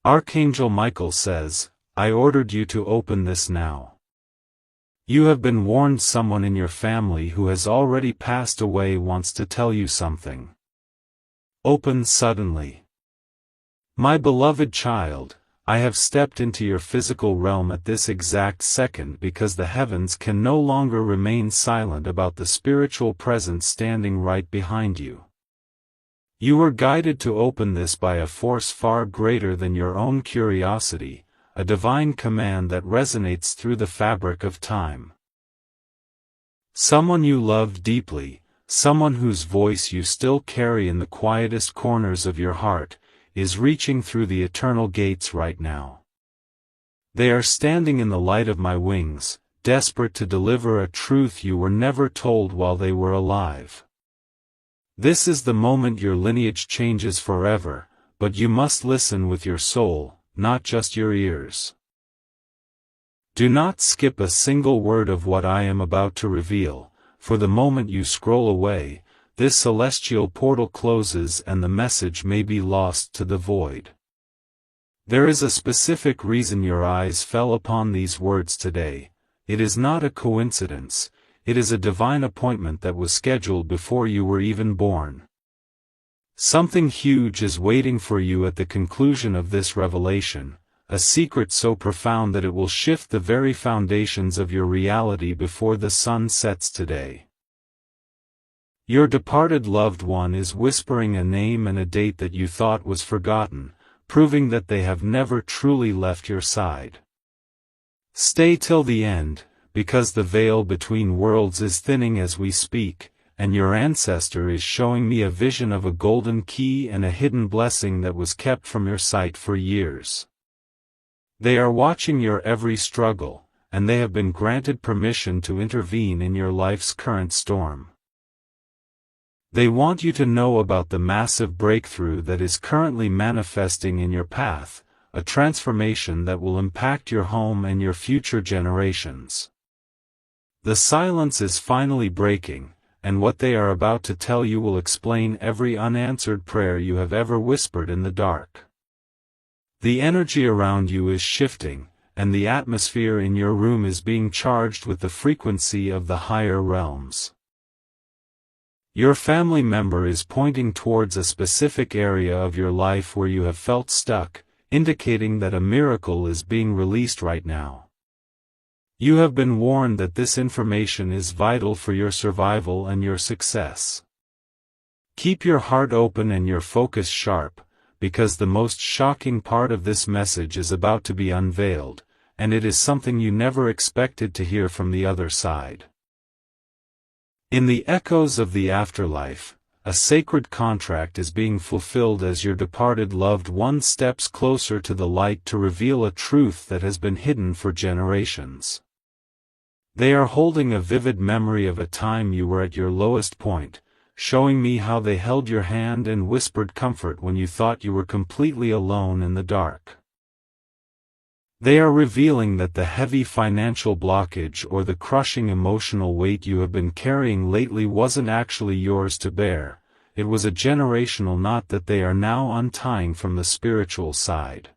Archangel Michael says, I ordered you to open this now. You have been warned. Someone in your family who has already passed away wants to tell you something. Open suddenly. My beloved child, I have stepped into your physical realm at this exact second because the heavens can no longer remain silent about the spiritual presence standing right behind you. You were guided to open this by a force far greater than your own curiosity, a divine command that resonates through the fabric of time. Someone you love deeply, someone whose voice you still carry in the quietest corners of your heart, is reaching through the eternal gates right now. They are standing in the light of my wings, desperate to deliver a truth you were never told while they were alive. This is the moment your lineage changes forever, but you must listen with your soul, not just your ears. Do not skip a single word of what I am about to reveal, for the moment you scroll away, this celestial portal closes and the message may be lost to the void. There is a specific reason your eyes fell upon these words today. It is not a coincidence, it is a divine appointment that was scheduled before you were even born. Something huge is waiting for you at the conclusion of this revelation, a secret so profound that it will shift the very foundations of your reality before the sun sets today. Your departed loved one is whispering a name and a date that you thought was forgotten, proving that they have never truly left your side. Stay till the end, because the veil between worlds is thinning as we speak, and your ancestor is showing me a vision of a golden key and a hidden blessing that was kept from your sight for years. They are watching your every struggle, and they have been granted permission to intervene in your life's current storm. They want you to know about the massive breakthrough that is currently manifesting in your path, a transformation that will impact your home and your future generations. The silence is finally breaking, and what they are about to tell you will explain every unanswered prayer you have ever whispered in the dark. The energy around you is shifting, and the atmosphere in your room is being charged with the frequency of the higher realms. Your family member is pointing towards a specific area of your life where you have felt stuck, indicating that a miracle is being released right now. You have been warned that this information is vital for your survival and your success. Keep your heart open and your focus sharp, because the most shocking part of this message is about to be unveiled, and it is something you never expected to hear from the other side. In the echoes of the afterlife, a sacred contract is being fulfilled as your departed loved one steps closer to the light to reveal a truth that has been hidden for generations. They are holding a vivid memory of a time you were at your lowest point, showing me how they held your hand and whispered comfort when you thought you were completely alone in the dark. They are revealing that the heavy financial blockage or the crushing emotional weight you have been carrying lately wasn't actually yours to bear, it was a generational knot that they are now untying from the spiritual side.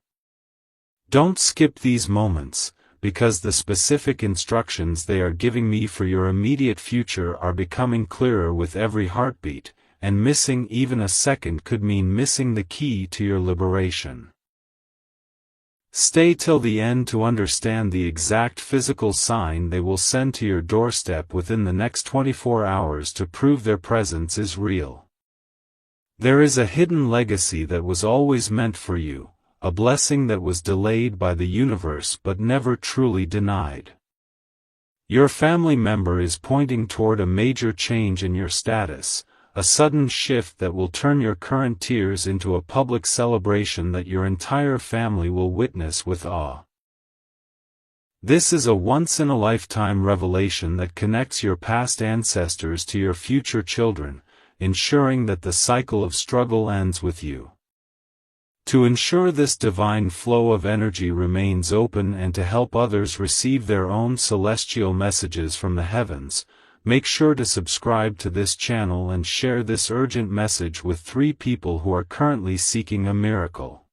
Don't skip these moments, because the specific instructions they are giving me for your immediate future are becoming clearer with every heartbeat, and missing even a second could mean missing the key to your liberation. Stay till the end to understand the exact physical sign they will send to your doorstep within the next 24 hours to prove their presence is real. There is a hidden legacy that was always meant for you, a blessing that was delayed by the universe but never truly denied. Your family member is pointing toward a major change in your status, a sudden shift that will turn your current tears into a public celebration that your entire family will witness with awe. This is a once-in-a-lifetime revelation that connects your past ancestors to your future children, ensuring that the cycle of struggle ends with you. To ensure this divine flow of energy remains open and to help others receive their own celestial messages from the heavens, make sure to subscribe to this channel and share this urgent message with 3 people who are currently seeking a miracle.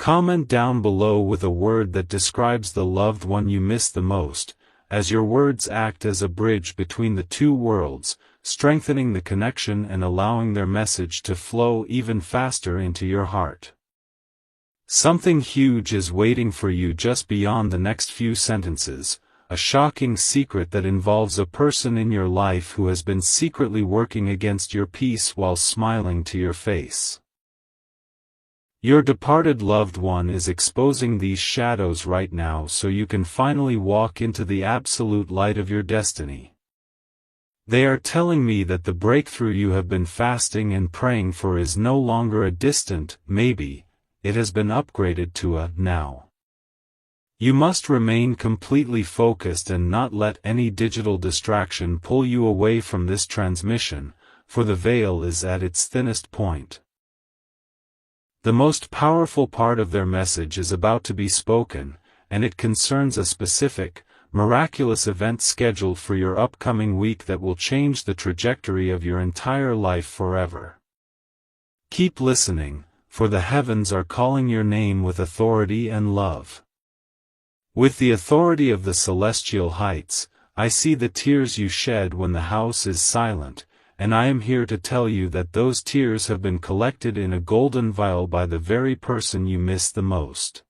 Comment down below with a word that describes the loved one you miss the most, as your words act as a bridge between the two worlds, strengthening the connection and allowing their message to flow even faster into your heart. Something huge is waiting for you just beyond the next few sentences, a shocking secret that involves a person in your life who has been secretly working against your peace while smiling to your face. Your departed loved one is exposing these shadows right now so you can finally walk into the absolute light of your destiny. They are telling me that the breakthrough you have been fasting and praying for is no longer a distant maybe, it has been upgraded to a now. You must remain completely focused and not let any digital distraction pull you away from this transmission, for the veil is at its thinnest point. The most powerful part of their message is about to be spoken, and it concerns a specific, miraculous event scheduled for your upcoming week that will change the trajectory of your entire life forever. Keep listening, for the heavens are calling your name with authority and love. With the authority of the celestial heights, I see the tears you shed when the house is silent, and I am here to tell you that those tears have been collected in a golden vial by the very person you miss the most.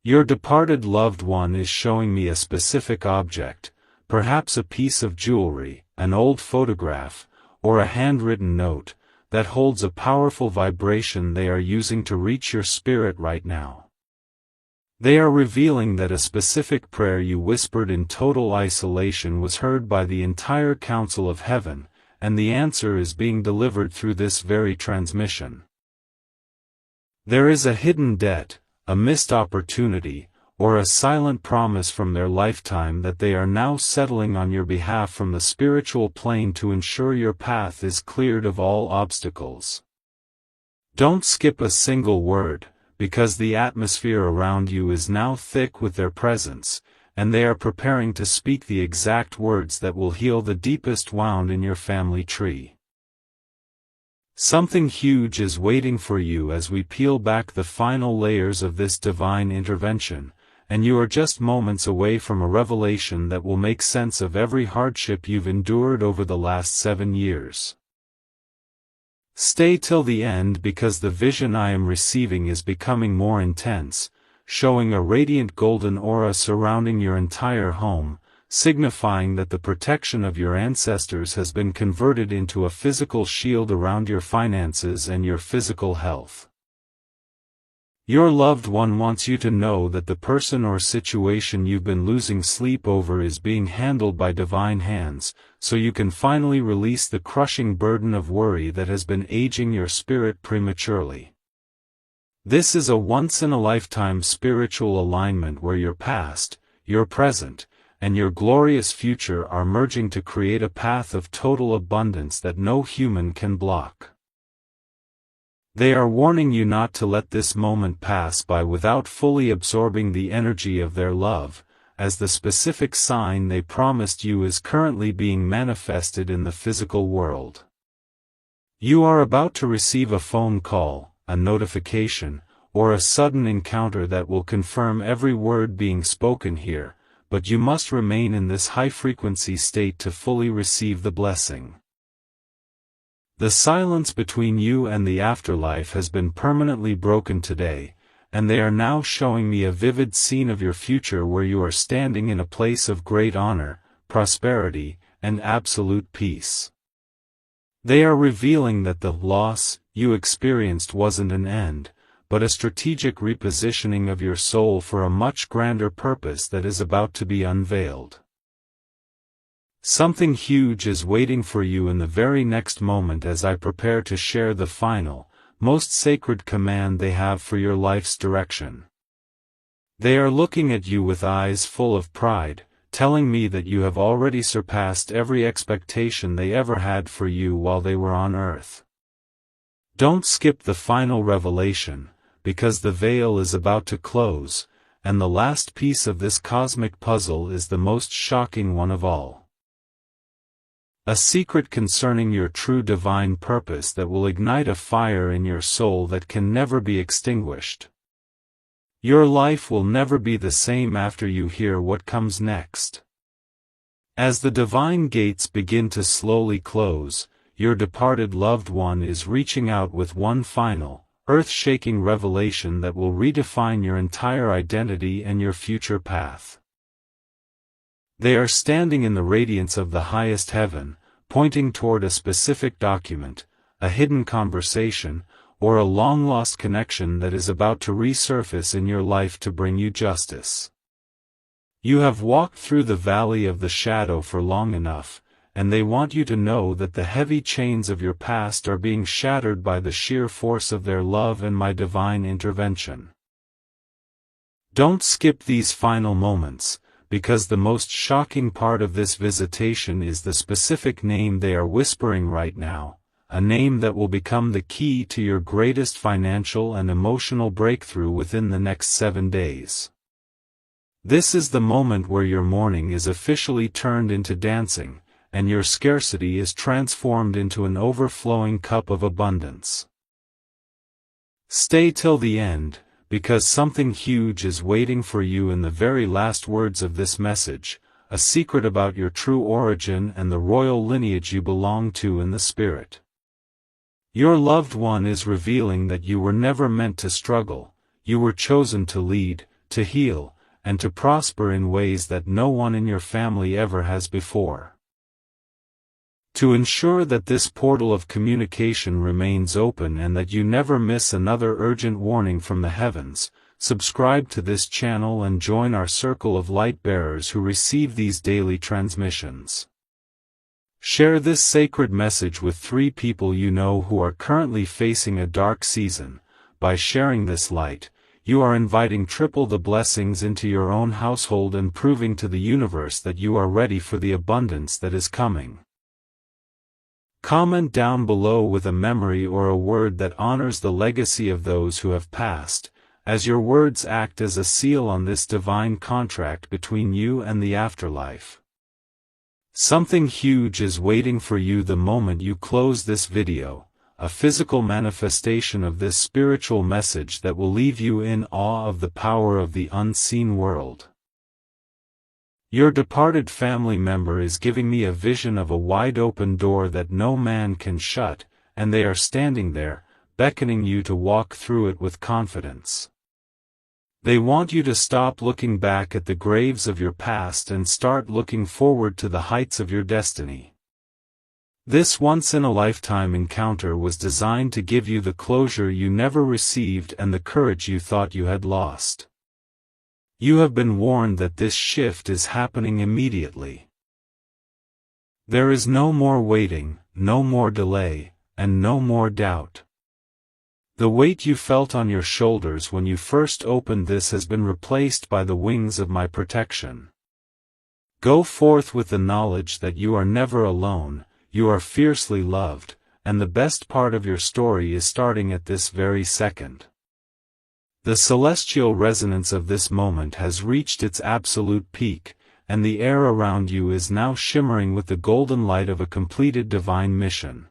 Your departed loved one is showing me a specific object, perhaps a piece of jewelry, an old photograph, or a handwritten note, that holds a powerful vibration they are using to reach your spirit right now. They are revealing that a specific prayer you whispered in total isolation was heard by the entire council of heaven, and the answer is being delivered through this very transmission. There is a hidden debt, a missed opportunity, or a silent promise from their lifetime that they are now settling on your behalf from the spiritual plane to ensure your path is cleared of all obstacles. Don't skip a single word, because the atmosphere around you is now thick with their presence, and they are preparing to speak the exact words that will heal the deepest wound in your family tree. Something huge is waiting for you as we peel back the final layers of this divine intervention, and you are just moments away from a revelation that will make sense of every hardship you've endured over the last 7 years. Stay till the end because the vision I am receiving is becoming more intense, showing a radiant golden aura surrounding your entire home, signifying that the protection of your ancestors has been converted into a physical shield around your finances and your physical health. Your loved one wants you to know that the person or situation you've been losing sleep over is being handled by divine hands, so you can finally release the crushing burden of worry that has been aging your spirit prematurely. This is a once-in-a-lifetime spiritual alignment where your past, your present, and your glorious future are merging to create a path of total abundance that no human can block. They are warning you not to let this moment pass by without fully absorbing the energy of their love, as the specific sign they promised you is currently being manifested in the physical world. You are about to receive a phone call, a notification, or a sudden encounter that will confirm every word being spoken here, but you must remain in this high-frequency state to fully receive the blessing. The silence between you and the afterlife has been permanently broken today, and they are now showing me a vivid scene of your future where you are standing in a place of great honor, prosperity, and absolute peace. They are revealing that the loss you experienced wasn't an end, but a strategic repositioning of your soul for a much grander purpose that is about to be unveiled. Something huge is waiting for you in the very next moment as I prepare to share the final, most sacred command they have for your life's direction. They are looking at you with eyes full of pride, telling me that you have already surpassed every expectation they ever had for you while they were on earth. Don't skip the final revelation, because the veil is about to close, and the last piece of this cosmic puzzle is the most shocking one of all. A secret concerning your true divine purpose that will ignite a fire in your soul that can never be extinguished. Your life will never be the same after you hear what comes next. As the divine gates begin to slowly close, your departed loved one is reaching out with one final, earth-shaking revelation that will redefine your entire identity and your future path. They are standing in the radiance of the highest heaven, pointing toward a specific document, a hidden conversation, or a long-lost connection that is about to resurface in your life to bring you justice. You have walked through the valley of the shadow for long enough, and they want you to know that the heavy chains of your past are being shattered by the sheer force of their love and my divine intervention. Don't skip these final moments, because the most shocking part of this visitation is the specific name they are whispering right now, a name that will become the key to your greatest financial and emotional breakthrough within the next 7 days. This is the moment where your mourning is officially turned into dancing, and your scarcity is transformed into an overflowing cup of abundance. Stay till the end, because something huge is waiting for you in the very last words of this message, a secret about your true origin and the royal lineage you belong to in the spirit. Your loved one is revealing that you were never meant to struggle, you were chosen to lead, to heal, and to prosper in ways that no one in your family ever has before. To ensure that this portal of communication remains open and that you never miss another urgent warning from the heavens, subscribe to this channel and join our circle of light bearers who receive these daily transmissions. Share this sacred message with 3 people you know who are currently facing a dark season. By sharing this light, you are inviting triple the blessings into your own household and proving to the universe that you are ready for the abundance that is coming. Comment down below with a memory or a word that honors the legacy of those who have passed, as your words act as a seal on this divine contract between you and the afterlife. Something huge is waiting for you the moment you close this video, a physical manifestation of this spiritual message that will leave you in awe of the power of the unseen world. Your departed family member is giving me a vision of a wide-open door that no man can shut, and they are standing there, beckoning you to walk through it with confidence. They want you to stop looking back at the graves of your past and start looking forward to the heights of your destiny. This once-in-a-lifetime encounter was designed to give you the closure you never received and the courage you thought you had lost. You have been warned that this shift is happening immediately. There is no more waiting, no more delay, and no more doubt. The weight you felt on your shoulders when you first opened this has been replaced by the wings of my protection. Go forth with the knowledge that you are never alone, you are fiercely loved, and the best part of your story is starting at this very second. The celestial resonance of this moment has reached its absolute peak, and the air around you is now shimmering with the golden light of a completed divine mission.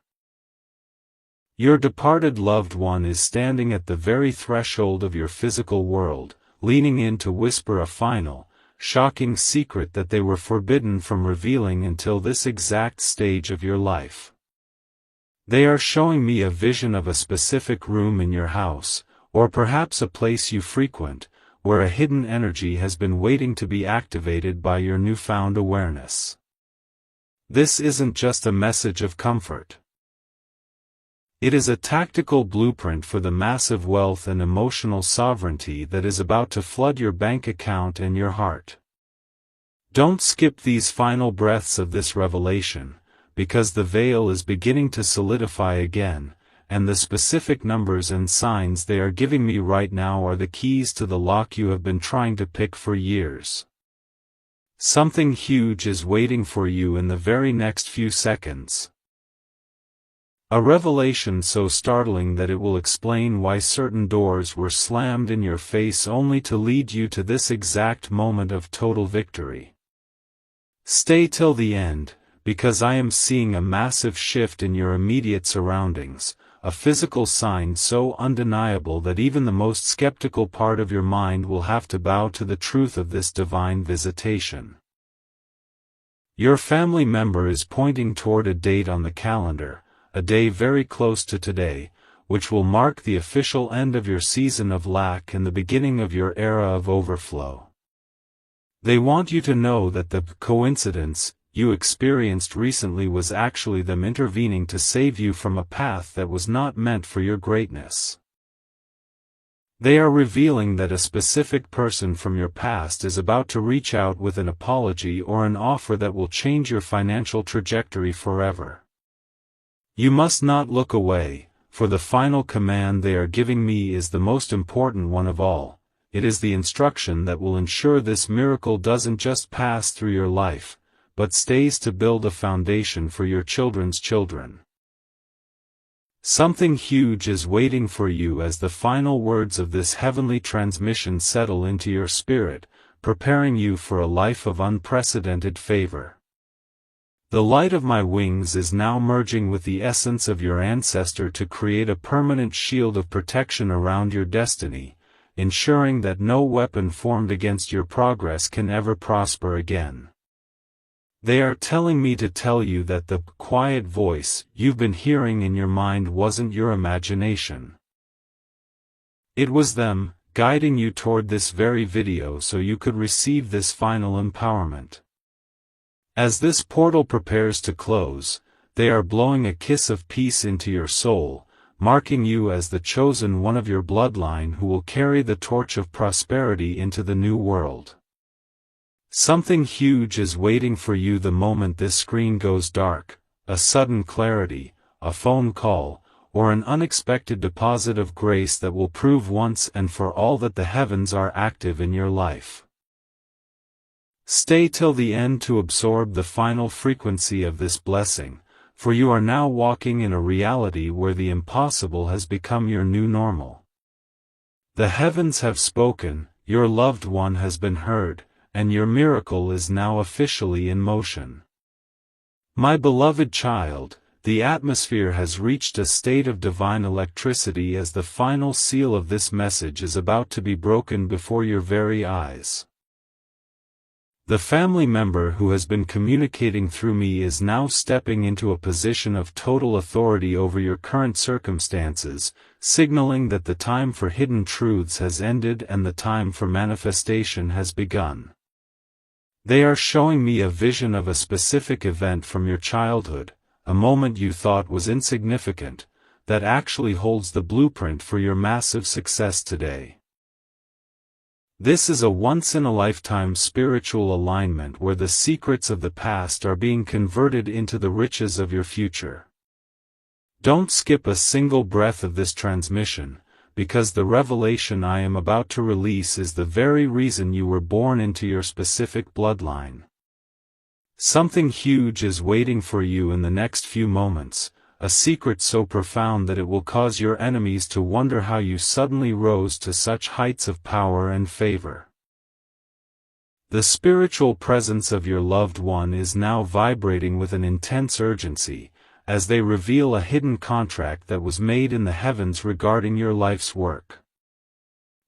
Your departed loved one is standing at the very threshold of your physical world, leaning in to whisper a final, shocking secret that they were forbidden from revealing until this exact stage of your life. They are showing me a vision of a specific room in your house, or perhaps a place you frequent, where a hidden energy has been waiting to be activated by your newfound awareness. This isn't just a message of comfort. It is a tactical blueprint for the massive wealth and emotional sovereignty that is about to flood your bank account and your heart. Don't skip these final breaths of this revelation, because the veil is beginning to solidify again, and the specific numbers and signs they are giving me right now are the keys to the lock you have been trying to pick for years. Something huge is waiting for you in the very next few seconds. A revelation so startling that it will explain why certain doors were slammed in your face only to lead you to this exact moment of total victory. Stay till the end, because I am seeing a massive shift in your immediate surroundings, a physical sign so undeniable that even the most skeptical part of your mind will have to bow to the truth of this divine visitation. Your family member is pointing toward a date on the calendar, a day very close to today, which will mark the official end of your season of lack and the beginning of your era of overflow. They want you to know that the coincidence you experienced recently was actually them intervening to save you from a path that was not meant for your greatness. They are revealing that a specific person from your past is about to reach out with an apology or an offer that will change your financial trajectory forever. You must not look away, for the final command they are giving me is the most important one of all. It is the instruction that will ensure this miracle doesn't just pass through your life, but stays to build a foundation for your children's children. Something huge is waiting for you as the final words of this heavenly transmission settle into your spirit, preparing you for a life of unprecedented favor. The light of my wings is now merging with the essence of your ancestor to create a permanent shield of protection around your destiny, ensuring that no weapon formed against your progress can ever prosper again. They are telling me to tell you that the quiet voice you've been hearing in your mind wasn't your imagination. It was them, guiding you toward this very video so you could receive this final empowerment. As this portal prepares to close, they are blowing a kiss of peace into your soul, marking you as the chosen one of your bloodline who will carry the torch of prosperity into the new world. Something huge is waiting for you the moment this screen goes dark, a sudden clarity, a phone call, or an unexpected deposit of grace that will prove once and for all that the heavens are active in your life. Stay till the end to absorb the final frequency of this blessing, for you are now walking in a reality where the impossible has become your new normal. The heavens have spoken, your loved one has been heard, and your miracle is now officially in motion. My beloved child, the atmosphere has reached a state of divine electricity as the final seal of this message is about to be broken before your very eyes. The family member who has been communicating through me is now stepping into a position of total authority over your current circumstances, signaling that the time for hidden truths has ended and the time for manifestation has begun. They are showing me a vision of a specific event from your childhood, a moment you thought was insignificant, that actually holds the blueprint for your massive success today. This is a once-in-a-lifetime spiritual alignment where the secrets of the past are being converted into the riches of your future. Don't skip a single breath of this transmission, because the revelation I am about to release is the very reason you were born into your specific bloodline. Something huge is waiting for you in the next few moments, a secret so profound that it will cause your enemies to wonder how you suddenly rose to such heights of power and favor. The spiritual presence of your loved one is now vibrating with an intense urgency, as they reveal a hidden contract that was made in the heavens regarding your life's work.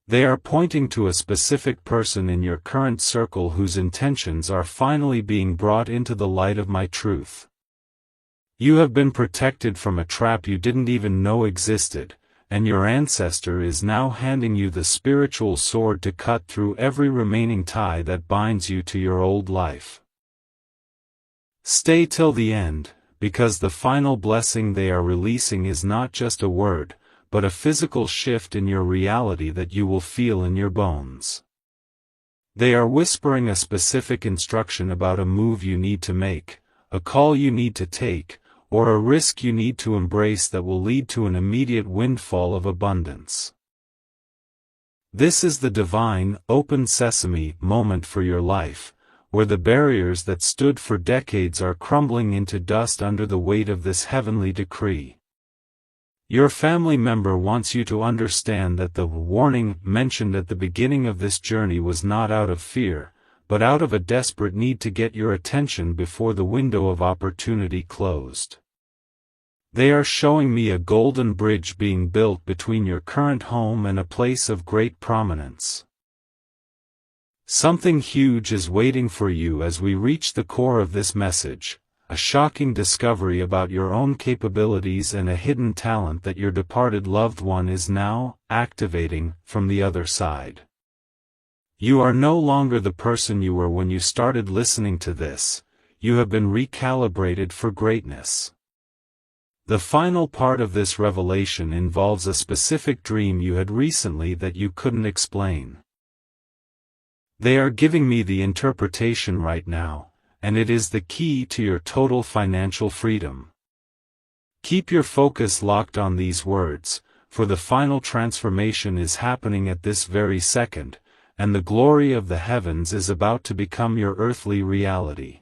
They are pointing to a specific person in your current circle whose intentions are finally being brought into the light of my truth. You have been protected from a trap you didn't even know existed, and your ancestor is now handing you the spiritual sword to cut through every remaining tie that binds you to your old life. Stay till the end, because the final blessing they are releasing is not just a word, but a physical shift in your reality that you will feel in your bones. They are whispering a specific instruction about a move you need to make, a call you need to take, or a risk you need to embrace that will lead to an immediate windfall of abundance. This is the divine, open sesame moment for your life, where the barriers that stood for decades are crumbling into dust under the weight of this heavenly decree. Your family member wants you to understand that the warning mentioned at the beginning of this journey was not out of fear, but out of a desperate need to get your attention before the window of opportunity closed. They are showing me a golden bridge being built between your current home and a place of great prominence. Something huge is waiting for you as we reach the core of this message, a shocking discovery about your own capabilities and a hidden talent that your departed loved one is now activating from the other side. You are no longer the person you were when you started listening to this. You have been recalibrated for greatness. The final part of this revelation involves a specific dream you had recently that you couldn't explain. They are giving me the interpretation right now, and it is the key to your total financial freedom. Keep your focus locked on these words, for the final transformation is happening at this very second, and the glory of the heavens is about to become your earthly reality.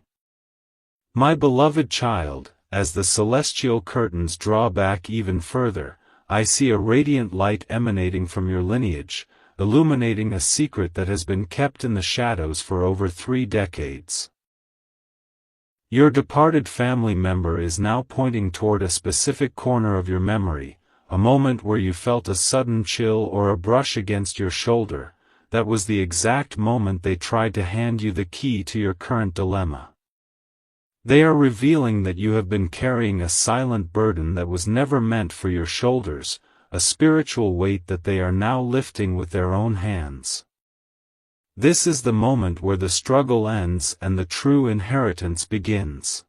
My beloved child, as the celestial curtains draw back even further, I see a radiant light emanating from your lineage, illuminating a secret that has been kept in the shadows for over 3 decades. Your departed family member is now pointing toward a specific corner of your memory, a moment where you felt a sudden chill or a brush against your shoulder. That was the exact moment they tried to hand you the key to your current dilemma. They are revealing that you have been carrying a silent burden that was never meant for your shoulders, a spiritual weight that they are now lifting with their own hands. This is the moment where the struggle ends and the true inheritance begins.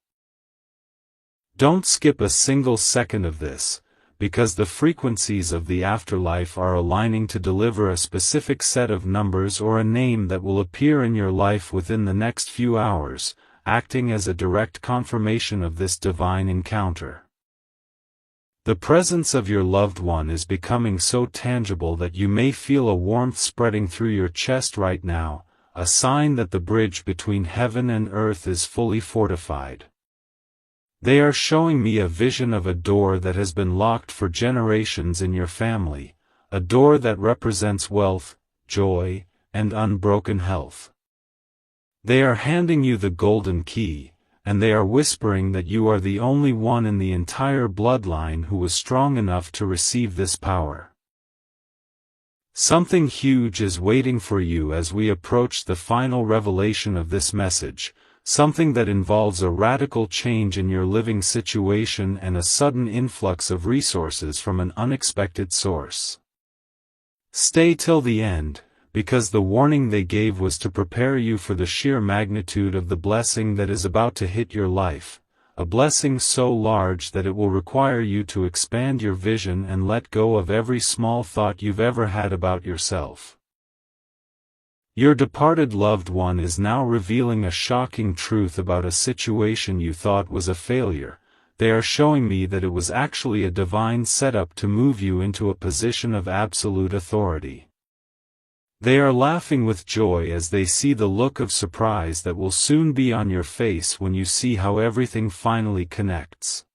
Don't skip a single second of this, because the frequencies of the afterlife are aligning to deliver a specific set of numbers or a name that will appear in your life within the next few hours, acting as a direct confirmation of this divine encounter. The presence of your loved one is becoming so tangible that you may feel a warmth spreading through your chest right now, a sign that the bridge between heaven and earth is fully fortified. They are showing me a vision of a door that has been locked for generations in your family, a door that represents wealth, joy, and unbroken health. They are handing you the golden key, and they are whispering that you are the only one in the entire bloodline who was strong enough to receive this power. Something huge is waiting for you as we approach the final revelation of this message, something that involves a radical change in your living situation and a sudden influx of resources from an unexpected source. Stay till the end, because the warning they gave was to prepare you for the sheer magnitude of the blessing that is about to hit your life, a blessing so large that it will require you to expand your vision and let go of every small thought you've ever had about yourself. Your departed loved one is now revealing a shocking truth about a situation you thought was a failure. They are showing me that it was actually a divine setup to move you into a position of absolute authority. They are laughing with joy as they see the look of surprise that will soon be on your face when you see how everything finally connects.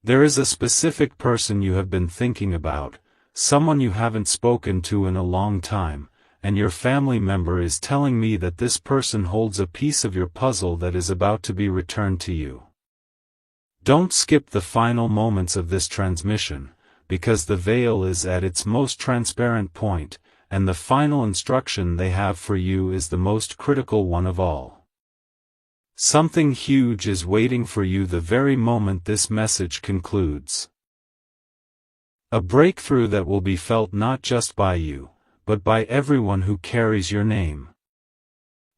There is a specific person you have been thinking about, someone you haven't spoken to in a long time, and your family member is telling me that this person holds a piece of your puzzle that is about to be returned to you. Don't skip the final moments of this transmission, because the veil is at its most transparent point, and the final instruction they have for you is the most critical one of all. Something huge is waiting for you the very moment this message concludes. A breakthrough that will be felt not just by you, but by everyone who carries your name.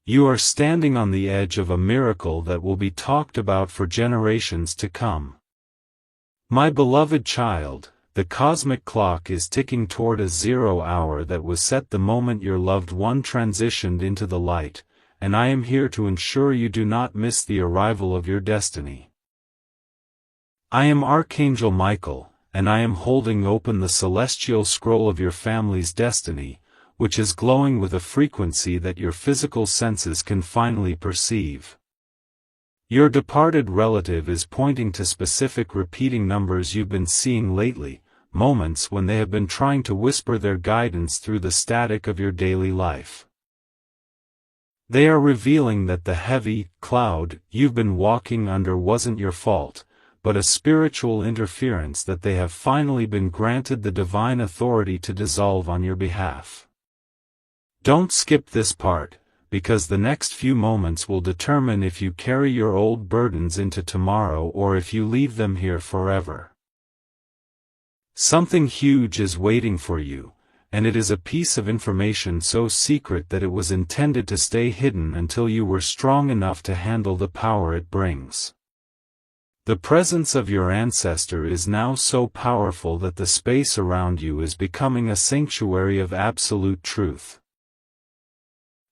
You are standing on the edge of a miracle that will be talked about for generations to come. My beloved child, the cosmic clock is ticking toward a 0 hour that was set the moment your loved one transitioned into the light, and I am here to ensure you do not miss the arrival of your destiny. I am Archangel Michael, and I am holding open the celestial scroll of your family's destiny, which is glowing with a frequency that your physical senses can finally perceive. Your departed relative is pointing to specific repeating numbers you've been seeing lately, moments when they have been trying to whisper their guidance through the static of your daily life. They are revealing that the heavy cloud you've been walking under wasn't your fault, but a spiritual interference that they have finally been granted the divine authority to dissolve on your behalf. Don't skip this part, because the next few moments will determine if you carry your old burdens into tomorrow or if you leave them here forever. Something huge is waiting for you, and it is a piece of information so secret that it was intended to stay hidden until you were strong enough to handle the power it brings. The presence of your ancestor is now so powerful that the space around you is becoming a sanctuary of absolute truth.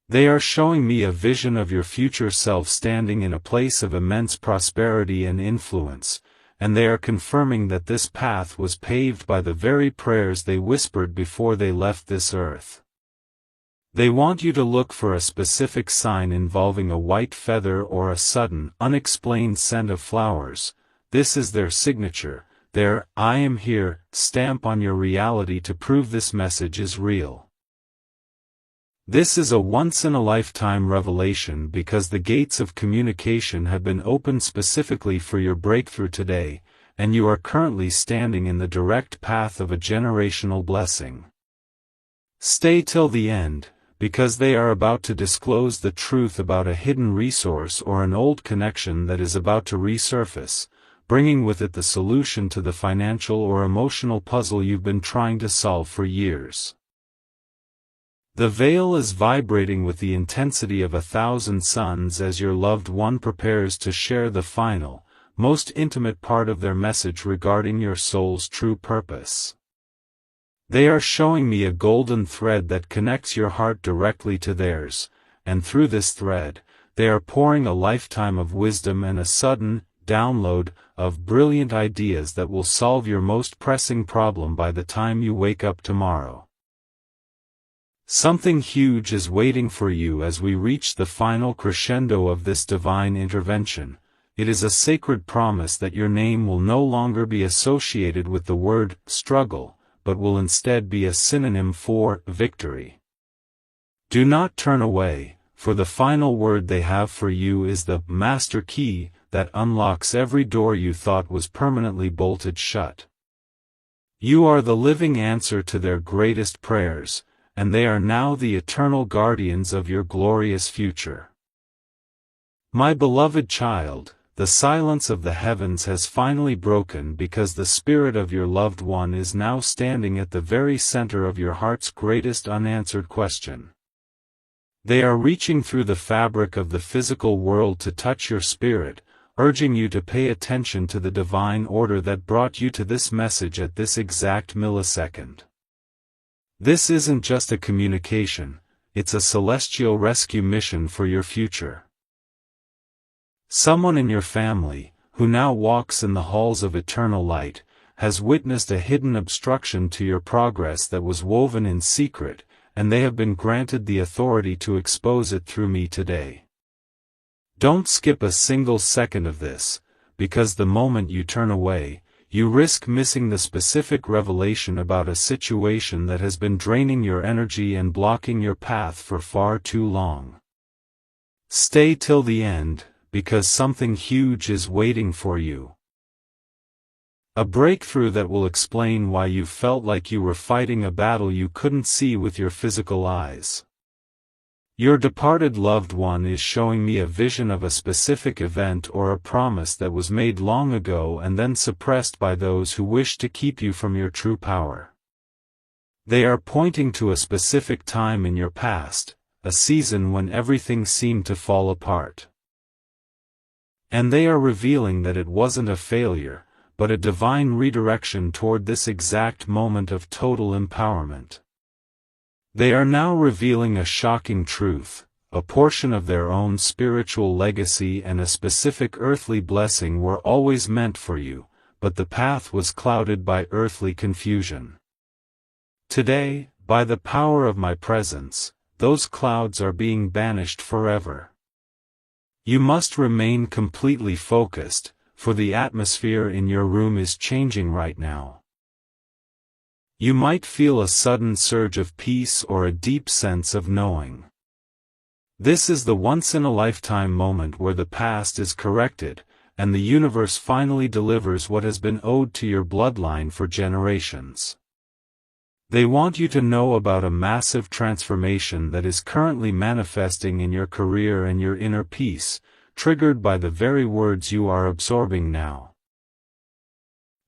They are showing me a vision of your future self standing in a place of immense prosperity and influence, and they are confirming that this path was paved by the very prayers they whispered before they left this earth. They want you to look for a specific sign involving a white feather or a sudden, unexplained scent of flowers. This is their signature, their "I am here" stamp on your reality to prove this message is real. This is a once-in-a-lifetime revelation because the gates of communication have been opened specifically for your breakthrough today, and you are currently standing in the direct path of a generational blessing. Stay till the end, because they are about to disclose the truth about a hidden resource or an old connection that is about to resurface, bringing with it the solution to the financial or emotional puzzle you've been trying to solve for years. The veil is vibrating with the intensity of 1,000 suns as your loved one prepares to share the final, most intimate part of their message regarding your soul's true purpose. They are showing me a golden thread that connects your heart directly to theirs, and through this thread, they are pouring a lifetime of wisdom and a sudden download of brilliant ideas that will solve your most pressing problem by the time you wake up tomorrow. Something huge is waiting for you as we reach the final crescendo of this divine intervention. It is a sacred promise that your name will no longer be associated with the word struggle, but will instead be a synonym for victory. Do not turn away, for the final word they have for you is the master key that unlocks every door you thought was permanently bolted shut. You are the living answer to their greatest prayers, and they are now the eternal guardians of your glorious future. My beloved child, the silence of the heavens has finally broken because the spirit of your loved one is now standing at the very center of your heart's greatest unanswered question. They are reaching through the fabric of the physical world to touch your spirit, urging you to pay attention to the divine order that brought you to this message at this exact millisecond. This isn't just a communication, it's a celestial rescue mission for your future. Someone in your family, who now walks in the halls of eternal light, has witnessed a hidden obstruction to your progress that was woven in secret, and they have been granted the authority to expose it through me today. Don't skip a single second of this, because the moment you turn away, you risk missing the specific revelation about a situation that has been draining your energy and blocking your path for far too long. Stay till the end, because something huge is waiting for you. A breakthrough that will explain why you felt like you were fighting a battle you couldn't see with your physical eyes. Your departed loved one is showing me a vision of a specific event or a promise that was made long ago and then suppressed by those who wish to keep you from your true power. They are pointing to a specific time in your past, a season when everything seemed to fall apart. And they are revealing that it wasn't a failure, but a divine redirection toward this exact moment of total empowerment. They are now revealing a shocking truth, a portion of their own spiritual legacy and a specific earthly blessing were always meant for you, but the path was clouded by earthly confusion. Today, by the power of my presence, those clouds are being banished forever. You must remain completely focused, for the atmosphere in your room is changing right now. You might feel a sudden surge of peace or a deep sense of knowing. This is the once-in-a-lifetime moment where the past is corrected, and the universe finally delivers what has been owed to your bloodline for generations. They want you to know about a massive transformation that is currently manifesting in your career and your inner peace, triggered by the very words you are absorbing now.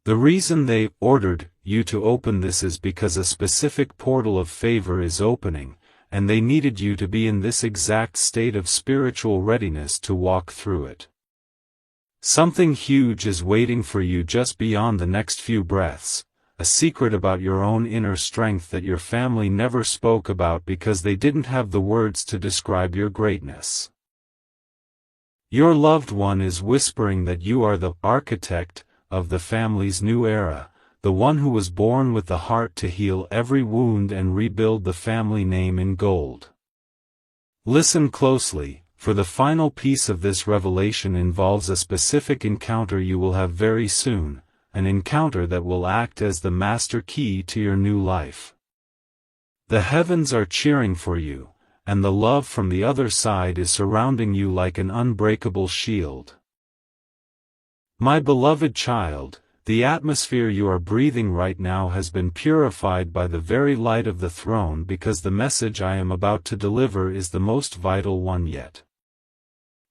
The reason they ordered you to open this is because a specific portal of favor is opening, and they needed you to be in this exact state of spiritual readiness to walk through it. Something huge is waiting for you just beyond the next few breaths, a secret about your own inner strength that your family never spoke about because they didn't have the words to describe your greatness. Your loved one is whispering that you are the architect of the family's new era, the one who was born with the heart to heal every wound and rebuild the family name in gold. Listen closely, for the final piece of this revelation involves a specific encounter you will have very soon, an encounter that will act as the master key to your new life. The heavens are cheering for you, and the love from the other side is surrounding you like an unbreakable shield. My beloved child, the atmosphere you are breathing right now has been purified by the very light of the throne because the message I am about to deliver is the most vital one yet.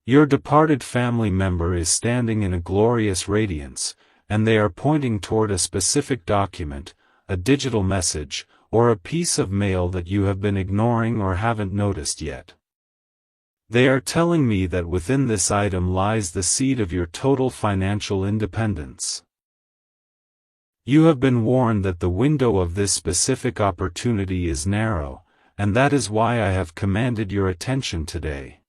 Your departed family member is standing in a glorious radiance, and they are pointing toward a specific document, a digital message, or a piece of mail that you have been ignoring or haven't noticed yet. They are telling me that within this item lies the seed of your total financial independence. You have been warned that the window of this specific opportunity is narrow, and that is why I have commanded your attention today.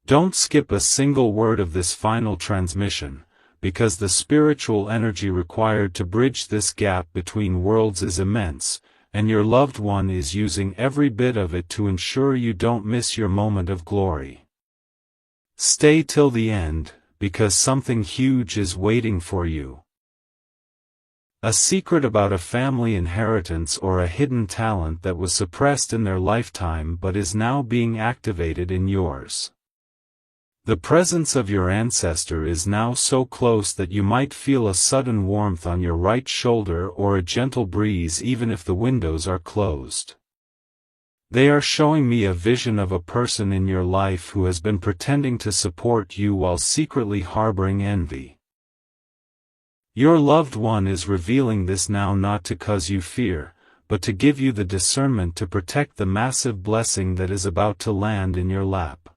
Don't skip a single word of this final transmission, because the spiritual energy required to bridge this gap between worlds is immense, and your loved one is using every bit of it to ensure you don't miss your moment of glory. Stay till the end, because something huge is waiting for you. A secret about a family inheritance or a hidden talent that was suppressed in their lifetime but is now being activated in yours. The presence of your ancestor is now so close that you might feel a sudden warmth on your right shoulder or a gentle breeze even if the windows are closed. They are showing me a vision of a person in your life who has been pretending to support you while secretly harboring envy. Your loved one is revealing this now not to cause you fear, but to give you the discernment to protect the massive blessing that is about to land in your lap.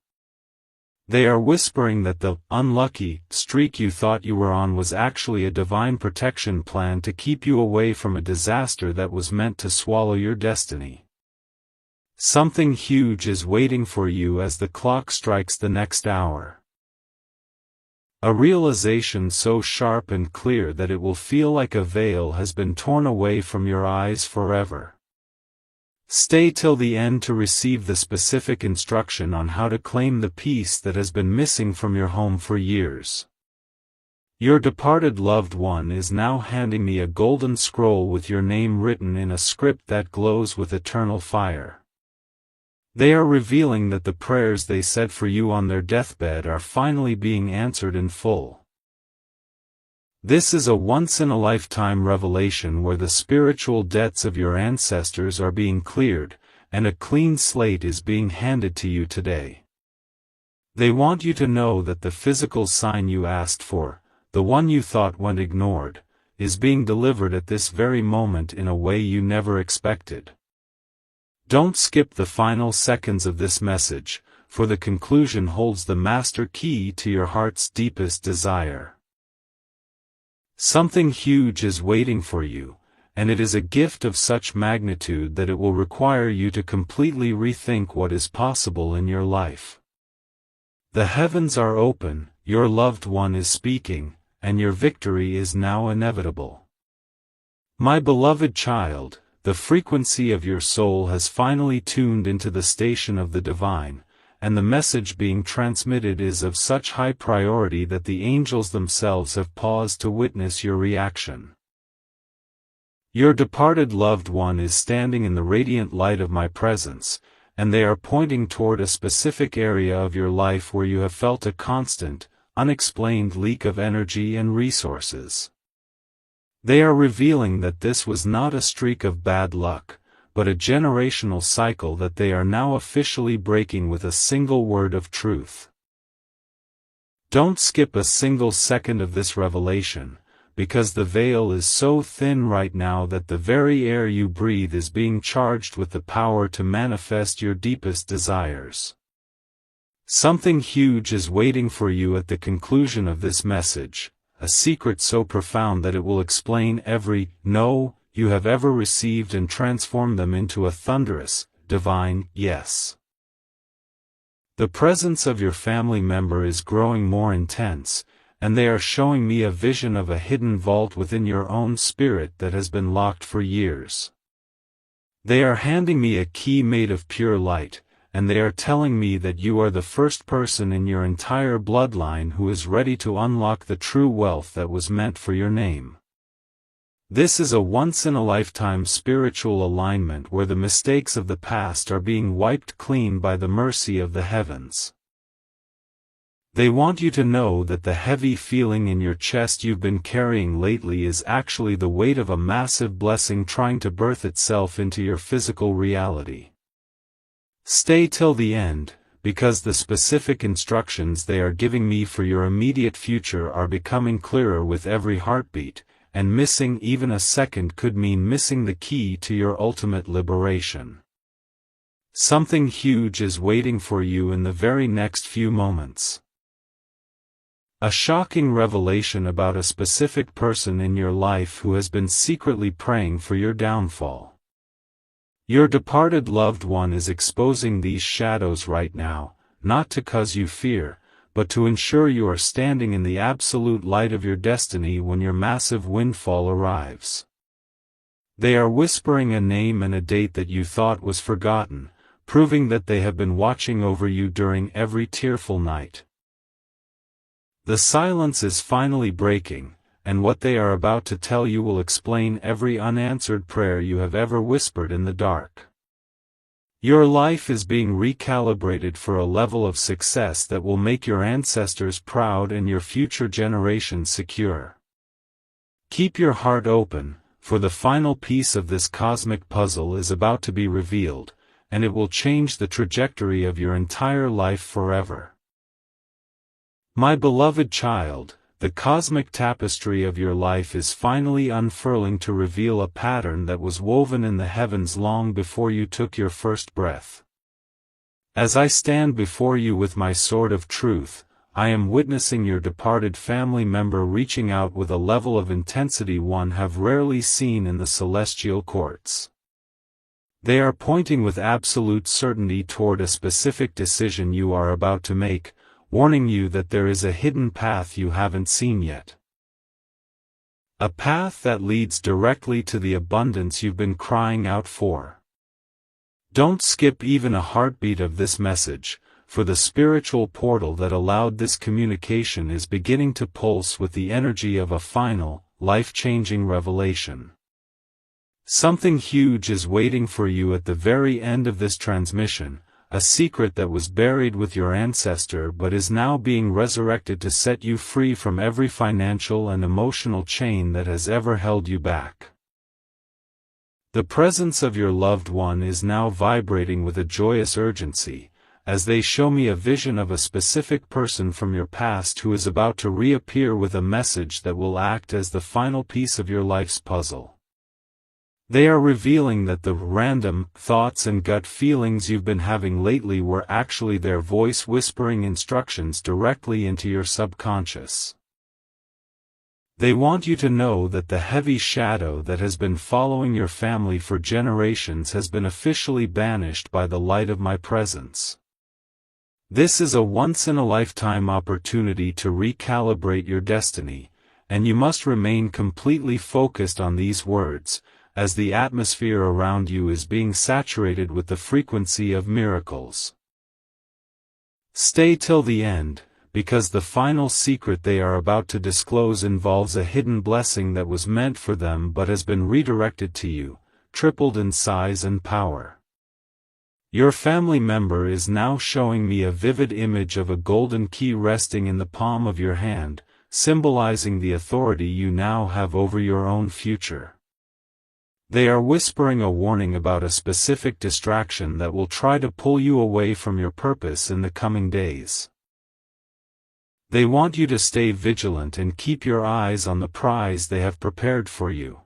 They are whispering that the unlucky streak you thought you were on was actually a divine protection plan to keep you away from a disaster that was meant to swallow your destiny. Something huge is waiting for you as the clock strikes the next hour. A realization so sharp and clear that it will feel like a veil has been torn away from your eyes forever. Stay till the end to receive the specific instruction on how to claim the peace that has been missing from your home for years. Your departed loved one is now handing me a golden scroll with your name written in a script that glows with eternal fire. They are revealing that the prayers they said for you on their deathbed are finally being answered in full. This is a once-in-a-lifetime revelation where the spiritual debts of your ancestors are being cleared, and a clean slate is being handed to you today. They want you to know that the physical sign you asked for, the one you thought went ignored, is being delivered at this very moment in a way you never expected. Don't skip the final seconds of this message, for the conclusion holds the master key to your heart's deepest desire. Something huge is waiting for you, and it is a gift of such magnitude that it will require you to completely rethink what is possible in your life. The heavens are open, your loved one is speaking, and your victory is now inevitable. My beloved child, the frequency of your soul has finally tuned into the station of the divine, and the message being transmitted is of such high priority that the angels themselves have paused to witness your reaction. Your departed loved one is standing in the radiant light of my presence, and they are pointing toward a specific area of your life where you have felt a constant, unexplained leak of energy and resources. They are revealing that this was not a streak of bad luck, but a generational cycle that they are now officially breaking with a single word of truth. Don't skip a single second of this revelation, because the veil is so thin right now that the very air you breathe is being charged with the power to manifest your deepest desires. Something huge is waiting for you at the conclusion of this message, a secret so profound that it will explain every "no" you have ever received and transform them into a thunderous, divine yes. The presence of your family member is growing more intense, and they are showing me a vision of a hidden vault within your own spirit that has been locked for years. They are handing me a key made of pure light, and they are telling me that you are the first person in your entire bloodline who is ready to unlock the true wealth that was meant for your name. This is a once-in-a-lifetime spiritual alignment where the mistakes of the past are being wiped clean by the mercy of the heavens. They want you to know that the heavy feeling in your chest you've been carrying lately is actually the weight of a massive blessing trying to birth itself into your physical reality. Stay till the end, because the specific instructions they are giving me for your immediate future are becoming clearer with every heartbeat, and missing even a second could mean missing the key to your ultimate liberation. Something huge is waiting for you in the very next few moments. A shocking revelation about a specific person in your life who has been secretly praying for your downfall. Your departed loved one is exposing these shadows right now, not to cause you fear, but to ensure you are standing in the absolute light of your destiny when your massive windfall arrives. They are whispering a name and a date that you thought was forgotten, proving that they have been watching over you during every tearful night. The silence is finally breaking, and what they are about to tell you will explain every unanswered prayer you have ever whispered in the dark. Your life is being recalibrated for a level of success that will make your ancestors proud and your future generations secure. Keep your heart open, for the final piece of this cosmic puzzle is about to be revealed, and it will change the trajectory of your entire life forever. My beloved child, the cosmic tapestry of your life is finally unfurling to reveal a pattern that was woven in the heavens long before you took your first breath. As I stand before you with my sword of truth, I am witnessing your departed family member reaching out with a level of intensity one have rarely seen in the celestial courts. They are pointing with absolute certainty toward a specific decision you are about to make, warning you that there is a hidden path you haven't seen yet. A path that leads directly to the abundance you've been crying out for. Don't skip even a heartbeat of this message, for the spiritual portal that allowed this communication is beginning to pulse with the energy of a final, life-changing revelation. Something huge is waiting for you at the very end of this transmission, a secret that was buried with your ancestor but is now being resurrected to set you free from every financial and emotional chain that has ever held you back. The presence of your loved one is now vibrating with a joyous urgency, as they show me a vision of a specific person from your past who is about to reappear with a message that will act as the final piece of your life's puzzle. They are revealing that the random thoughts and gut feelings you've been having lately were actually their voice whispering instructions directly into your subconscious. They want you to know that the heavy shadow that has been following your family for generations has been officially banished by the light of my presence. This is a once-in-a-lifetime opportunity to recalibrate your destiny, and you must remain completely focused on these words, as the atmosphere around you is being saturated with the frequency of miracles. Stay till the end, because the final secret they are about to disclose involves a hidden blessing that was meant for them but has been redirected to you, tripled in size and power. Your family member is now showing me a vivid image of a golden key resting in the palm of your hand, symbolizing the authority you now have over your own future. They are whispering a warning about a specific distraction that will try to pull you away from your purpose in the coming days. They want you to stay vigilant and keep your eyes on the prize they have prepared for you.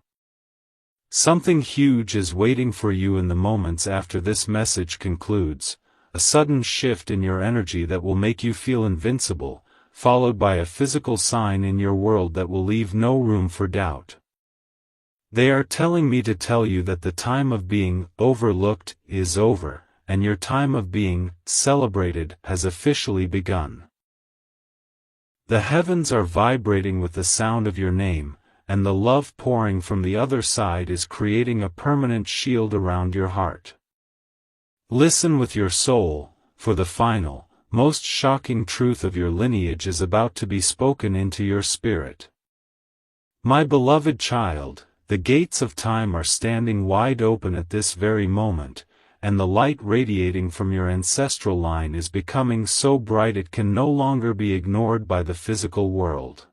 Something huge is waiting for you in the moments after this message concludes, a sudden shift in your energy that will make you feel invincible, followed by a physical sign in your world that will leave no room for doubt. They are telling me to tell you that the time of being overlooked is over, and your time of being celebrated has officially begun. The heavens are vibrating with the sound of your name, and the love pouring from the other side is creating a permanent shield around your heart. Listen with your soul, for the final, most shocking truth of your lineage is about to be spoken into your spirit. My beloved child, the gates of time are standing wide open at this very moment, and the light radiating from your ancestral line is becoming so bright it can no longer be ignored by the physical world.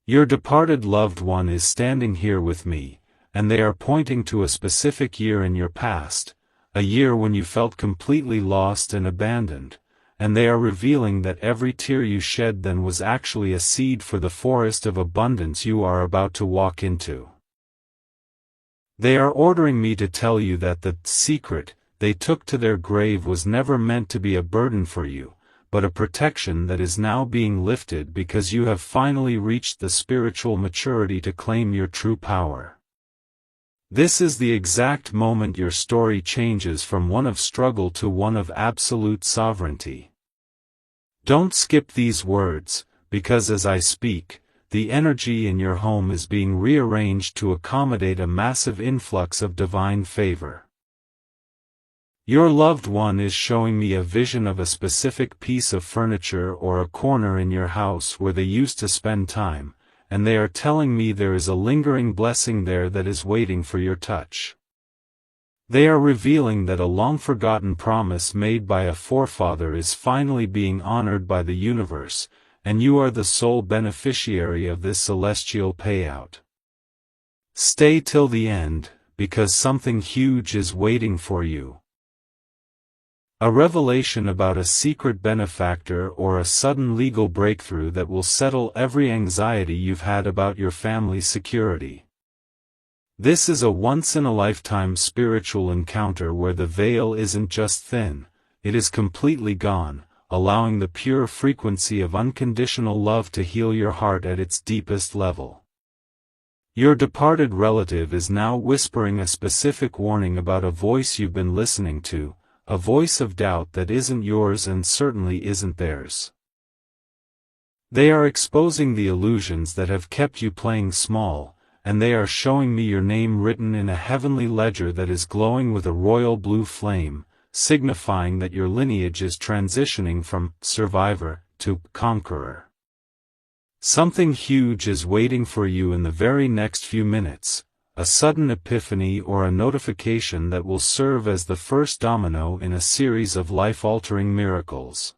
Your departed loved one is standing here with me, and they are pointing to a specific year in your past, a year when you felt completely lost and abandoned, and they are revealing that every tear you shed then was actually a seed for the forest of abundance you are about to walk into. They are ordering me to tell you that the secret they took to their grave was never meant to be a burden for you, but a protection that is now being lifted because you have finally reached the spiritual maturity to claim your true power. This is the exact moment your story changes from one of struggle to one of absolute sovereignty. Don't skip these words, because as I speak, the energy in your home is being rearranged to accommodate a massive influx of divine favor. Your loved one is showing me a vision of a specific piece of furniture or a corner in your house where they used to spend time, and they are telling me there is a lingering blessing there that is waiting for your touch. They are revealing that a long-forgotten promise made by a forefather is finally being honored by the universe, and you are the sole beneficiary of this celestial payout. Stay till the end, because something huge is waiting for you. A revelation about a secret benefactor or a sudden legal breakthrough that will settle every anxiety you've had about your family's security. This is a once-in-a-lifetime spiritual encounter where the veil isn't just thin, it is completely gone, allowing the pure frequency of unconditional love to heal your heart at its deepest level. Your departed relative is now whispering a specific warning about a voice you've been listening to, a voice of doubt that isn't yours and certainly isn't theirs. They are exposing the illusions that have kept you playing small, and they are showing me your name written in a heavenly ledger that is glowing with a royal blue flame, signifying that your lineage is transitioning from survivor to conqueror. Something huge is waiting for you in the very next few minutes, a sudden epiphany or a notification that will serve as the first domino in a series of life-altering miracles.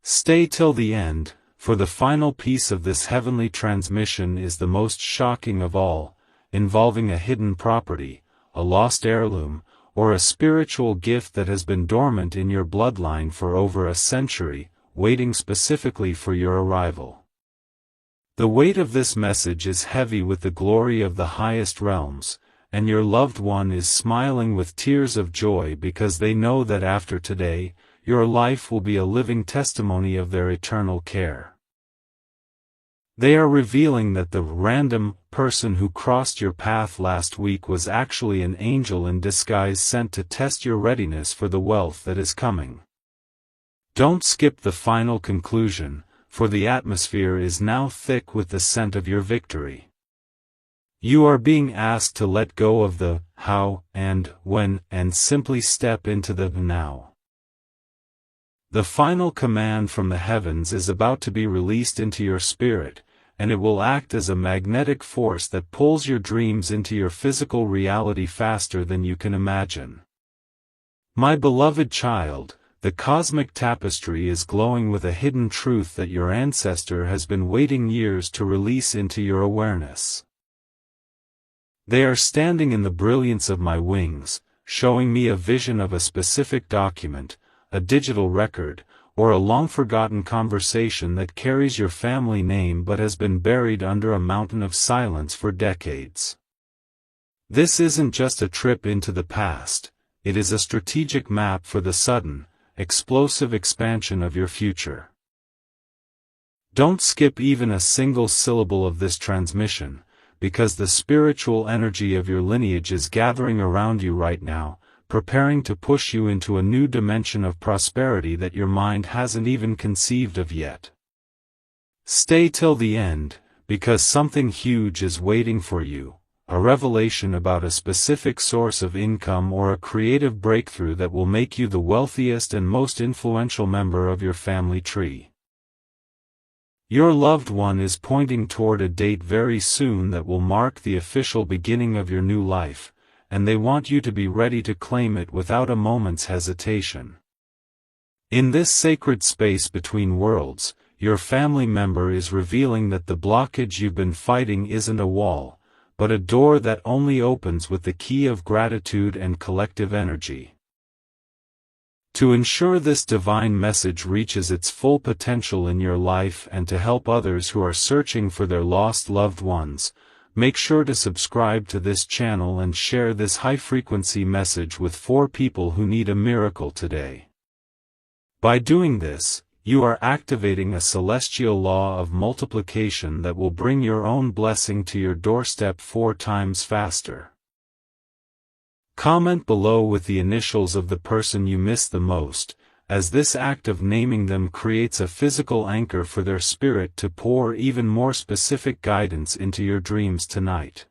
Stay till the end, for the final piece of this heavenly transmission is the most shocking of all, involving a hidden property, a lost heirloom, or a spiritual gift that has been dormant in your bloodline for over a century, waiting specifically for your arrival. The weight of this message is heavy with the glory of the highest realms, and your loved one is smiling with tears of joy because they know that after today, your life will be a living testimony of their eternal care. They are revealing that the random person who crossed your path last week was actually an angel in disguise sent to test your readiness for the wealth that is coming. Don't skip the final conclusion, for the atmosphere is now thick with the scent of your victory. You are being asked to let go of the how and when and simply step into the now. The final command from the heavens is about to be released into your spirit, and it will act as a magnetic force that pulls your dreams into your physical reality faster than you can imagine. My beloved child, the cosmic tapestry is glowing with a hidden truth that your ancestor has been waiting years to release into your awareness. They are standing in the brilliance of my wings, showing me a vision of a specific document, a digital record, or a long-forgotten conversation that carries your family name but has been buried under a mountain of silence for decades. This isn't just a trip into the past, it is a strategic map for the sudden, explosive expansion of your future. Don't skip even a single syllable of this transmission, because the spiritual energy of your lineage is gathering around you right now, preparing to push you into a new dimension of prosperity that your mind hasn't even conceived of yet. Stay till the end, because something huge is waiting for you, a revelation about a specific source of income or a creative breakthrough that will make you the wealthiest and most influential member of your family tree. Your loved one is pointing toward a date very soon that will mark the official beginning of your new life, and they want you to be ready to claim it without a moment's hesitation. In this sacred space between worlds, your family member is revealing that the blockage you've been fighting isn't a wall, but a door that only opens with the key of gratitude and collective energy. To ensure this divine message reaches its full potential in your life and to help others who are searching for their lost loved ones, make sure to subscribe to this channel and share this high-frequency message with 4 people who need a miracle today. By doing this, you are activating a celestial law of multiplication that will bring your own blessing to your doorstep 4 times faster. Comment below with the initials of the person you miss the most, as this act of naming them creates a physical anchor for their spirit to pour even more specific guidance into your dreams tonight.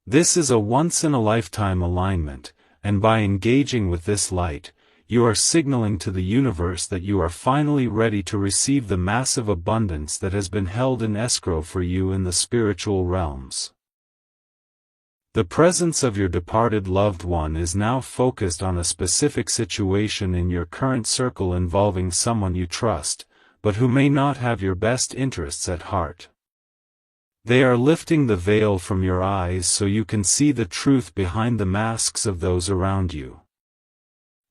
This is a once-in-a-lifetime alignment, and by engaging with this light, you are signaling to the universe that you are finally ready to receive the massive abundance that has been held in escrow for you in the spiritual realms. The presence of your departed loved one is now focused on a specific situation in your current circle involving someone you trust, but who may not have your best interests at heart. They are lifting the veil from your eyes so you can see the truth behind the masks of those around you.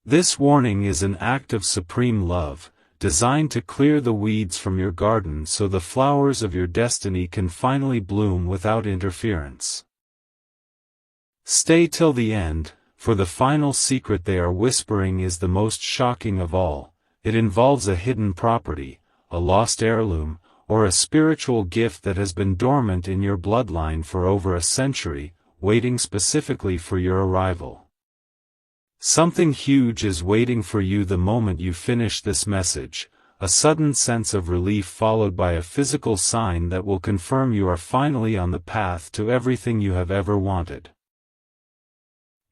This warning is an act of supreme love, designed to clear the weeds from your garden so the flowers of your destiny can finally bloom without interference. Stay till the end, for the final secret they are whispering is the most shocking of all. It involves a hidden property, a lost heirloom, or a spiritual gift that has been dormant in your bloodline for over a century, waiting specifically for your arrival. Something huge is waiting for you the moment you finish this message, a sudden sense of relief followed by a physical sign that will confirm you are finally on the path to everything you have ever wanted.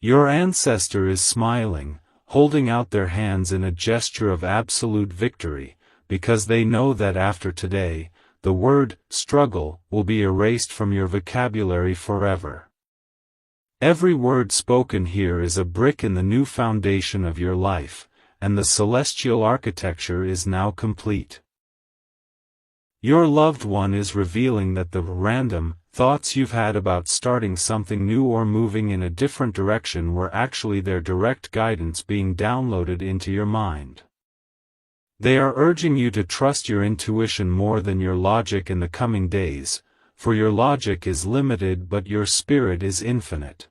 Your ancestor is smiling, holding out their hands in a gesture of absolute victory, because they know that after today, the word struggle will be erased from your vocabulary forever. Every word spoken here is a brick in the new foundation of your life, and the celestial architecture is now complete. Your loved one is revealing that the random thoughts you've had about starting something new or moving in a different direction were actually their direct guidance being downloaded into your mind. They are urging you to trust your intuition more than your logic in the coming days, for your logic is limited but your spirit is infinite.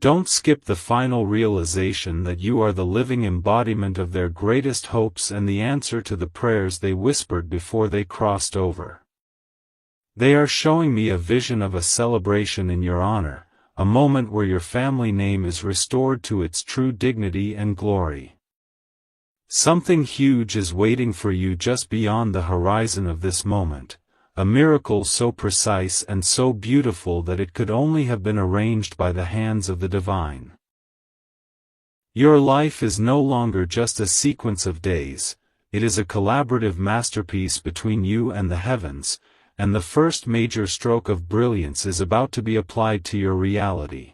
Don't skip the final realization that you are the living embodiment of their greatest hopes and the answer to the prayers they whispered before they crossed over. They are showing me a vision of a celebration in your honor, a moment where your family name is restored to its true dignity and glory. Something huge is waiting for you just beyond the horizon of this moment, a miracle so precise and so beautiful that it could only have been arranged by the hands of the divine. Your life is no longer just a sequence of days, it is a collaborative masterpiece between you and the heavens, and the first major stroke of brilliance is about to be applied to your reality.